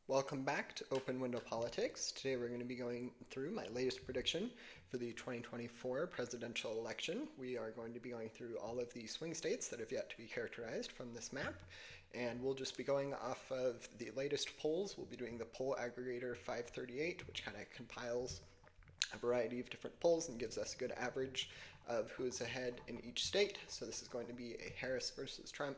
Welcome back to Open Window Politics. Today we're going to be going through my latest prediction for the 2024 presidential election. We are going to be going through all of the swing states that have yet to be characterized from this map, and we'll just be going off of the latest polls. We'll be doing the poll aggregator 538, which kind of compiles a variety of different polls and gives us a good average of who is ahead in each state. So this is going to be a Harris versus Trump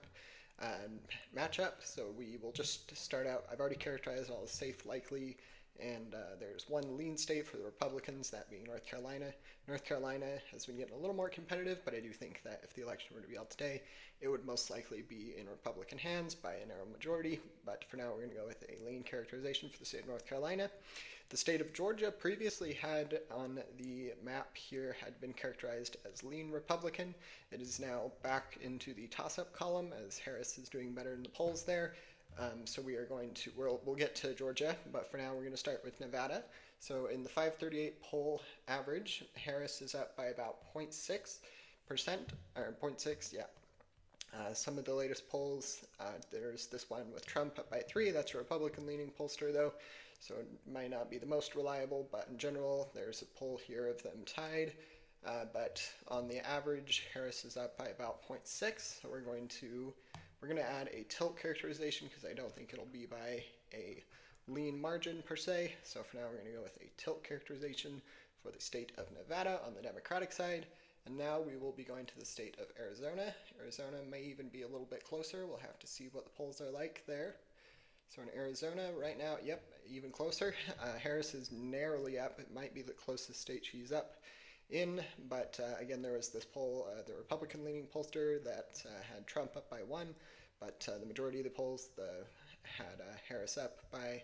matchup. So we will just start out. I've already characterized all the safe, likely, and there's one lean state for the Republicans, that being North Carolina. North Carolina has been getting a little more competitive, but I do think that if the election were to be held today, it would most likely be in Republican hands by a narrow majority. But for now, we're going to go with a lean characterization for the state of North Carolina. The state of Georgia previously had on the map here had been characterized as lean Republican. It is now back into the toss-up column as Harris is doing better in the polls there. So we are going to, we'll get to Georgia, but for now we're going to start with Nevada. So in the 538 poll average, Harris is up by about 0.6%, or 0.6, yeah. Some of the latest polls, there's this one with Trump up by 3. That's a Republican-leaning pollster, though, so it might not be the most reliable, but in general, there's a poll here of them tied. But on the average, Harris is up by about 0.6, so we're going to add a tilt characterization because I don't think it'll be by a lean margin per se. So for now, we're going to go with a tilt characterization for the state of Nevada on the Democratic side. And now we will be going to the state of Arizona. Arizona may even be a little bit closer. We'll have to see what the polls are like there. So in Arizona right now, yep, even closer. Harris is narrowly up. It might be the closest state she's up in, but again, there was this poll, the Republican-leaning pollster that had Trump up by 1, but the majority of the polls had Harris up by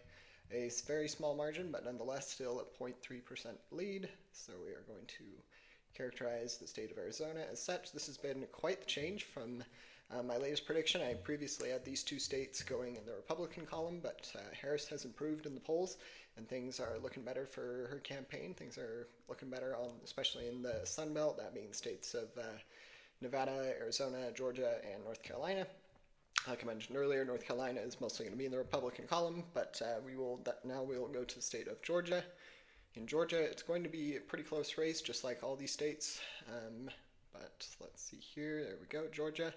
a very small margin, but nonetheless still at 0.3% lead. So we are going to characterize the state of Arizona as such. This has been quite the change from my latest prediction. I previously had these two states going in the Republican column, but Harris has improved in the polls, and things are looking better for her campaign. Things are looking better, especially in the Sun Belt, that being states of Nevada, Arizona, Georgia, and North Carolina. Like I mentioned earlier, North Carolina is mostly going to be in the Republican column, but now we will go to the state of Georgia. In Georgia, it's going to be a pretty close race, just like all these states. But let's see here. There we go, Georgia.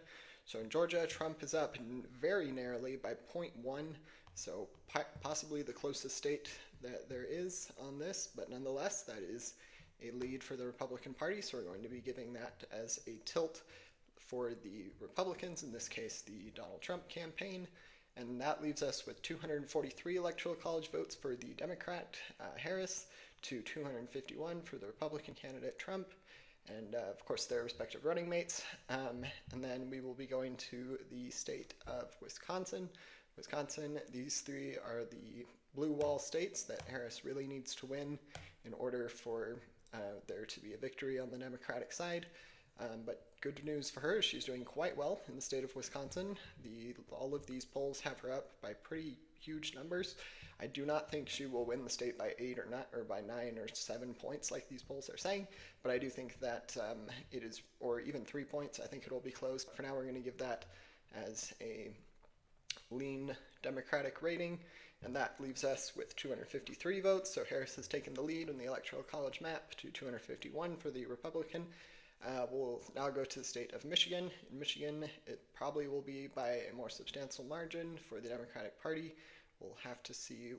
So in Georgia, Trump is up very narrowly by 0.1, so possibly the closest state that there is on this, but nonetheless, that is a lead for the Republican Party, so we're going to be giving that as a tilt for the Republicans, in this case, the Donald Trump campaign. And that leaves us with 243 electoral college votes for the Democrat, Harris, to 251 for the Republican candidate, Trump, and of course their respective running mates. And then we will be going to the state of Wisconsin. These three are the blue wall states that Harris really needs to win in order for there to be a victory on the Democratic side. But good news for her, she's doing quite well in the state of Wisconsin. All of these polls have her up by pretty huge numbers. I do not think she will win the state by 8 or by 9 or 7 points like these polls are saying, but I do think that it is, or even 3 points, I think it will be close. For now, we're going to give that as a lean Democratic rating, and that leaves us with 253 votes. So Harris has taken the lead in the Electoral College map to 251 for the Republican. We'll now go to the state of Michigan. In Michigan, it probably will be by a more substantial margin for the Democratic Party. We'll have to see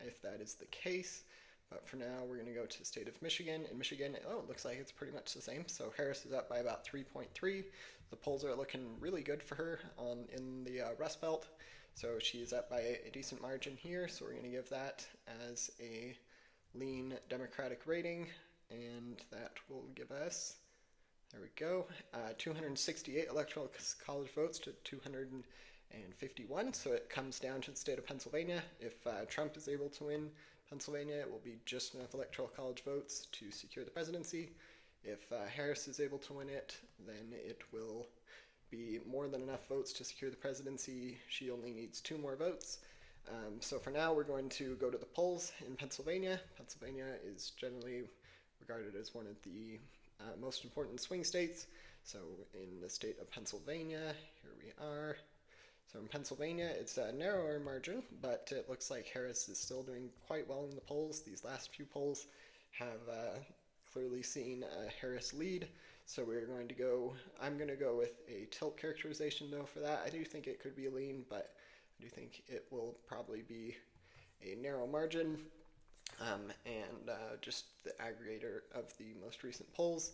if that is the case. But for now, we're going to go to the state of Michigan. In Michigan, it looks like it's pretty much the same. So Harris is up by about 3.3. The polls are looking really good for her in the Rust Belt. So she is up by a decent margin here. So we're going to give that as a lean Democratic rating. And that will give us, there we go, 268 electoral college votes to 251. So it comes down to the state of Pennsylvania. If Trump is able to win Pennsylvania, it will be just enough electoral college votes to secure the presidency. If Harris is able to win it, then it will be more than enough votes to secure the presidency. She only needs 2 more votes. So for now, we're going to go to the polls in Pennsylvania. Pennsylvania is generally regarded as one of the most important swing states. So in the state of Pennsylvania, here we are. So in Pennsylvania, it's a narrower margin, but it looks like Harris is still doing quite well in the polls. These last few polls have clearly seen a Harris lead. So I'm going to go with a tilt characterization though for that. I do think it could be a lean, but I do think it will probably be a narrow margin. Just the aggregator of the most recent polls,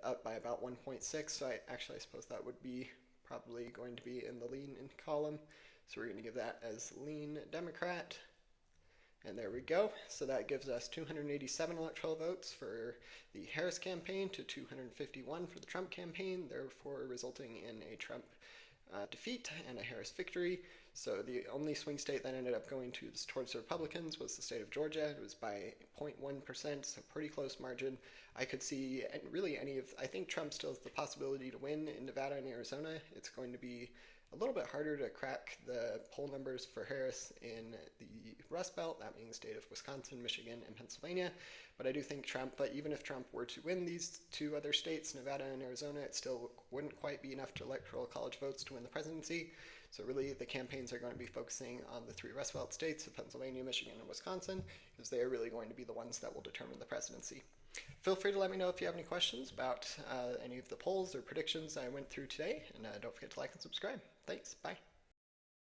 up by about 1.6. So I suppose that would be probably going to be in the lean in column. So we're going to give that as lean Democrat. And there we go. So that gives us 287 electoral votes for the Harris campaign to 251 for the Trump campaign, therefore resulting in a Trump defeat and a Harris victory. So the only swing state that ended up going towards the Republicans was the state of Georgia. It was by 0.1%, so pretty close margin. I could see I think Trump still has the possibility to win in Nevada and Arizona. It's going to be a little bit harder to crack the poll numbers for Harris in the Rust Belt, that being the state of Wisconsin, Michigan, and Pennsylvania. But I do think even if Trump were to win these two other states, Nevada and Arizona, it still wouldn't quite be enough to electoral college votes to win the presidency. So really, the campaigns are going to be focusing on the three Rust Belt states of Pennsylvania, Michigan, and Wisconsin, because they are really going to be the ones that will determine the presidency. Feel free to let me know if you have any questions about any of the polls or predictions I went through today, and don't forget to like and subscribe. Thanks. Bye.